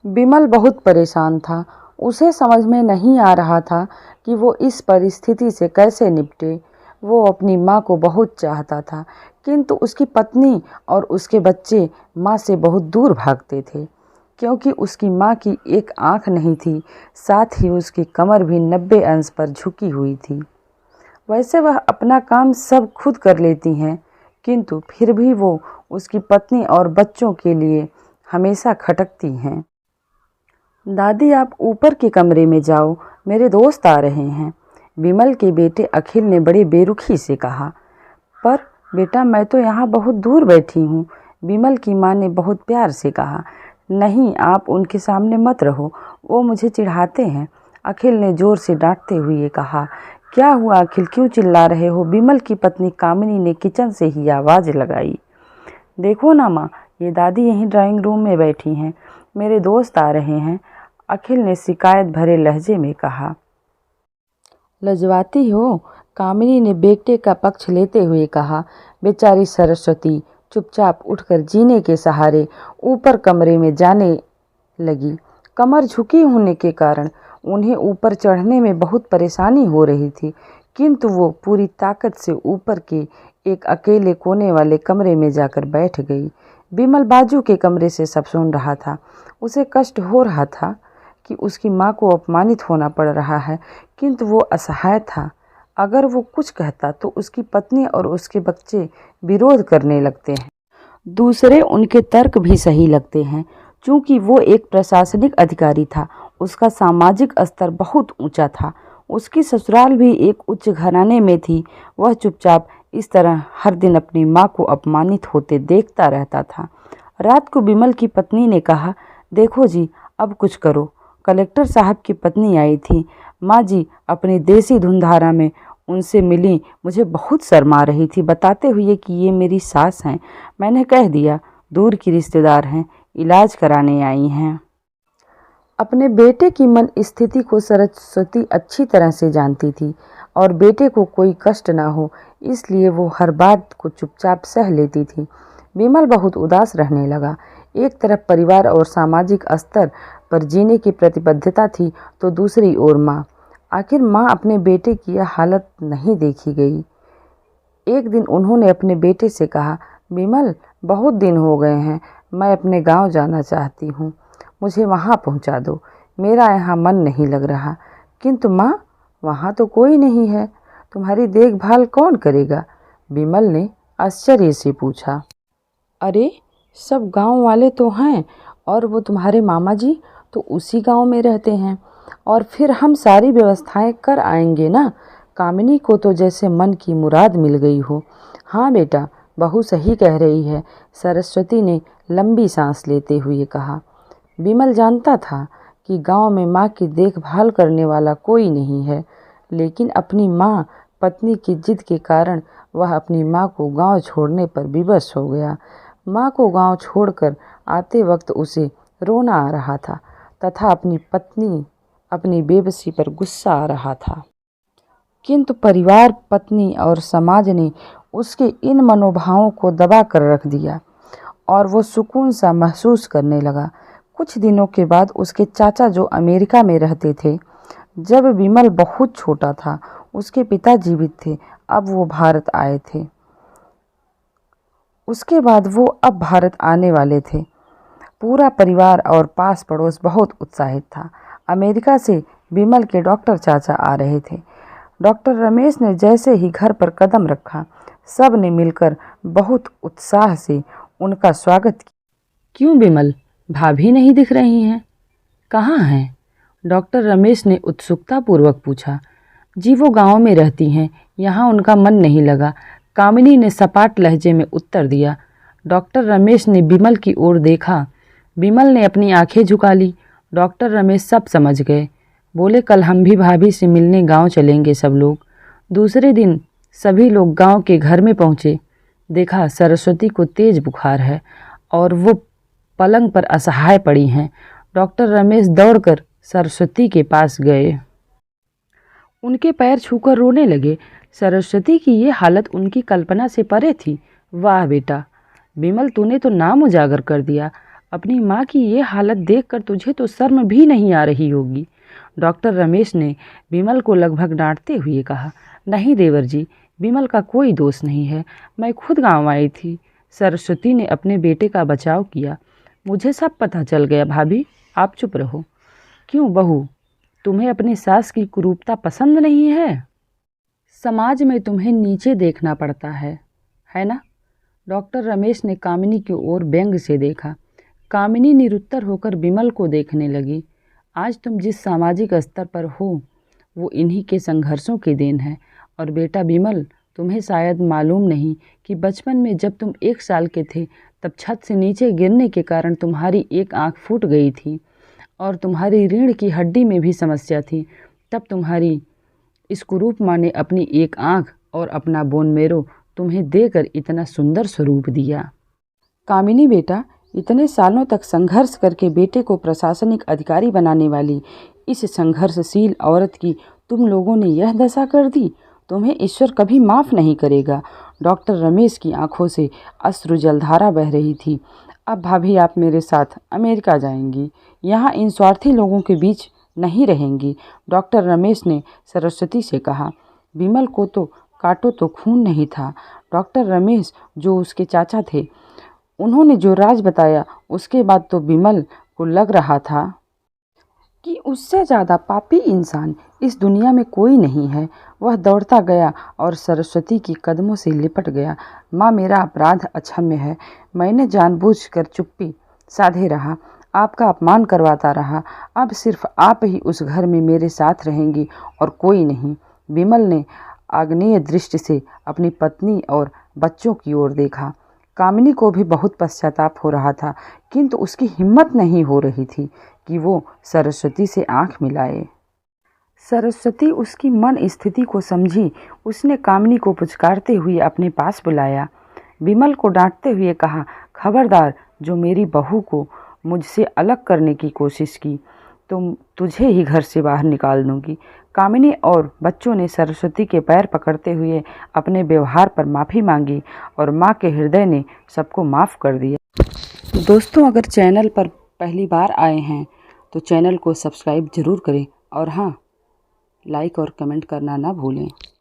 बिमल बहुत परेशान था। उसे समझ में नहीं आ रहा था कि वो इस परिस्थिति से कैसे निपटे। वो अपनी माँ को बहुत चाहता था, किंतु उसकी पत्नी और उसके बच्चे माँ से बहुत दूर भागते थे, क्योंकि उसकी माँ की एक आँख नहीं थी, साथ ही उसकी कमर भी 90 अंश पर झुकी हुई थी। वैसे वह अपना काम सब खुद कर लेती हैं, किंतु फिर भी वो उसकी पत्नी और बच्चों के लिए हमेशा खटकती हैं। दादी, आप ऊपर के कमरे में जाओ, मेरे दोस्त आ रहे हैं, विमल के बेटे अखिल ने बड़ी बेरुखी से कहा। पर बेटा, मैं तो यहाँ बहुत दूर बैठी हूँ, विमल की माँ ने बहुत प्यार से कहा। नहीं, आप उनके सामने मत रहो, वो मुझे चिढ़ाते हैं, अखिल ने ज़ोर से डांटते हुए कहा। क्या हुआ अखिल, क्यों चिल्ला रहे हो? विमल की पत्नी कामिनी ने किचन से ही आवाज़ लगाई। देखो ना माँ, ये दादी यहीं ड्राइंग रूम में बैठी हैं, मेरे दोस्त आ रहे हैं, अखिल ने शिकायत भरे लहजे में कहा। लजवाती हो? कामिनी ने बेटे का पक्ष लेते हुए कहा। बेचारी सरस्वती चुपचाप उठकर जीने के सहारे ऊपर कमरे में जाने लगी। कमर झुकी होने के कारण उन्हें ऊपर चढ़ने में बहुत परेशानी हो रही थी, किंतु वो पूरी ताकत से ऊपर के एक अकेले कोने वाले कमरे में जाकर बैठ गई। बिमल बाजू के कमरे से सब सुन रहा था। उसे कष्ट हो रहा था कि उसकी माँ को अपमानित होना पड़ रहा है, किंतु वो असहाय था। अगर वो कुछ कहता तो उसकी पत्नी और उसके बच्चे विरोध करने लगते हैं। दूसरे उनके तर्क भी सही लगते हैं। चूँकि वो एक प्रशासनिक अधिकारी था, उसका सामाजिक स्तर बहुत ऊंचा था। उसकी ससुराल भी एक उच्च घराने में थी। वह चुपचाप इस तरह हर दिन अपनी माँ को अपमानित होते देखता रहता था। रात को बिमल की पत्नी ने कहा, देखो जी, अब कुछ करो। कलेक्टर साहब की पत्नी आई थी। माँ जी अपनी देसी धुनधारा में उनसे मिली, मुझे बहुत शर्मा रही थी, बताते हुए कि ये मेरी सास हैं। मैंने कह दिया, दूर की रिश्तेदार हैं, इलाज कराने आई हैं। अपने बेटे की मन स्थिति को सरस्वती अच्छी तरह से जानती थी और बेटे को कोई कष्ट ना हो, इसलिए वो हर बात को चुपचाप सह लेती थी। विमल बहुत उदास रहने लगा। एक तरफ परिवार और सामाजिक स्तर पर जीने की प्रतिबद्धता थी, तो दूसरी ओर माँ। आखिर माँ अपने बेटे की यह हालत नहीं देखी गई। एक दिन उन्होंने अपने बेटे से कहा, विमल, बहुत दिन हो गए हैं, मैं अपने गांव जाना चाहती हूँ, मुझे वहाँ पहुँचा दो, मेरा यहाँ मन नहीं लग रहा। किंतु माँ, वहाँ तो कोई नहीं है, तुम्हारी देखभाल कौन करेगा? विमल ने आश्चर्य से पूछा। अरे, सब गांव वाले तो हैं, और वो तुम्हारे मामा जी तो उसी गांव में रहते हैं, और फिर हम सारी व्यवस्थाएं कर आएंगे ना। कामिनी को तो जैसे मन की मुराद मिल गई हो। हाँ बेटा, बहू सही कह रही है, सरस्वती ने लंबी सांस लेते हुए कहा। विमल जानता था कि गांव में माँ की देखभाल करने वाला कोई नहीं है, लेकिन अपनी माँ पत्नी की जिद के कारण वह अपनी माँ को गांव छोड़ने पर विवश हो गया। माँ को गांव छोड़कर आते वक्त उसे रोना आ रहा था तथा अपनी पत्नी अपनी बेबसी पर गुस्सा आ रहा था, किंतु परिवार, पत्नी और समाज ने उसके इन मनोभावों को दबा कर रख दिया और वो सुकून सा महसूस करने लगा। कुछ दिनों के बाद उसके चाचा, जो अमेरिका में रहते थे, जब विमल बहुत छोटा था, उसके पिता जीवित थे, अब वो भारत आए थे। उसके बाद वो अब भारत आने वाले थे। पूरा परिवार और पास पड़ोस बहुत उत्साहित था। अमेरिका से विमल के डॉक्टर चाचा आ रहे थे। डॉक्टर रमेश ने जैसे ही घर पर कदम रखा, सब ने मिलकर बहुत उत्साह से उनका स्वागत किया। क्यों विमल, भाभी नहीं दिख रही हैं? कहाँ हैं? डॉक्टर रमेश ने उत्सुकता पूर्वक पूछा। जी, वो गांव में रहती हैं, यहाँ उनका मन नहीं लगा, कामिनी ने सपाट लहजे में उत्तर दिया। डॉक्टर रमेश ने विमल की ओर देखा। विमल ने अपनी आंखें झुका ली। डॉक्टर रमेश सब समझ गए। बोले, कल हम भी भाभी से मिलने गांव चलेंगे सब लोग। दूसरे दिन सभी लोग गांव के घर में पहुँचे। देखा सरस्वती को तेज बुखार है और वो पलंग पर असहाय पड़ी हैं। डॉक्टर रमेश दौड़कर सरस्वती के पास गए, उनके पैर छूकर रोने लगे। सरस्वती की ये हालत उनकी कल्पना से परे थी। वाह बेटा विमल, तूने तो नाम उजागर कर दिया। अपनी माँ की ये हालत देखकर तुझे तो शर्म भी नहीं आ रही होगी। डॉक्टर रमेश ने विमल को लगभग डांटते हुए कहा। नहीं देवर जी, विमल का कोई दोष नहीं है, मैं खुद गांव आई थी। सरस्वती ने अपने बेटे का बचाव किया। मुझे सब पता चल गया। भाभी, आप चुप रहो। क्यों बहू, तुम्हें अपनी सास की कुरूपता पसंद नहीं है? समाज में तुम्हें नीचे देखना पड़ता है ना? डॉक्टर रमेश ने कामिनी की ओर व्यंग से देखा। कामिनी निरुत्तर होकर विमल को देखने लगी। आज तुम जिस सामाजिक स्तर पर हो वो इन्हीं के संघर्षों की देन है। और बेटा विमल, तुम्हें शायद मालूम नहीं कि बचपन में जब तुम 1 साल के थे तब छत से नीचे गिरने के कारण तुम्हारी एक आंख फूट गई थी और तुम्हारी रीढ़ की हड्डी में भी समस्या थी। तब तुम्हारी इस कुरूप माँ ने अपनी एक आंख और अपना बोन मेरो तुम्हें देकर इतना सुंदर स्वरूप दिया। कामिनी बेटा, इतने सालों तक संघर्ष करके बेटे को प्रशासनिक अधिकारी बनाने वाली इस संघर्षशील औरत की तुम लोगों ने यह दशा कर दी। तुम्हें ईश्वर कभी माफ़ नहीं करेगा। डॉक्टर रमेश की आंखों से अश्रु जलधारा बह रही थी। अब भाभी, आप मेरे साथ अमेरिका जाएंगी, यहाँ इन स्वार्थी लोगों के बीच नहीं रहेंगी। डॉक्टर रमेश ने सरस्वती से कहा। विमल को तो काटो तो खून नहीं था। डॉक्टर रमेश जो उसके चाचा थे, उन्होंने जो राज बताया उसके बाद तो विमल को लग रहा था कि उससे ज़्यादा पापी इंसान इस दुनिया में कोई नहीं है। वह दौड़ता गया और सरस्वती की कदमों से लिपट गया। माँ, मेरा अपराध अक्षम्य है। मैंने जानबूझकर चुप्पी साधे रहा, आपका अपमान करवाता रहा। अब सिर्फ आप ही उस घर में मेरे साथ रहेंगी और कोई नहीं। विमल ने आग्नेय दृष्टि से अपनी पत्नी और बच्चों की ओर देखा। कामिनी को भी बहुत पश्चाताप हो रहा था, किंतु उसकी हिम्मत नहीं हो रही थी कि वो सरस्वती से आंख मिलाए। सरस्वती उसकी मन स्थिति को समझी। उसने कामिनी को पुचकारते हुए अपने पास बुलाया। विमल को डांटते हुए कहा, खबरदार, जो मेरी बहू को मुझसे अलग करने की कोशिश की तो तुझे ही घर से बाहर निकाल दूंगी। कामिनी और बच्चों ने सरस्वती के पैर पकड़ते हुए अपने व्यवहार पर माफ़ी मांगी और माँ के हृदय ने सबको माफ़ कर दिया। दोस्तों, अगर चैनल पर पहली बार आए हैं तो चैनल को सब्सक्राइब ज़रूर करें और हाँ, लाइक और कमेंट करना ना भूलें।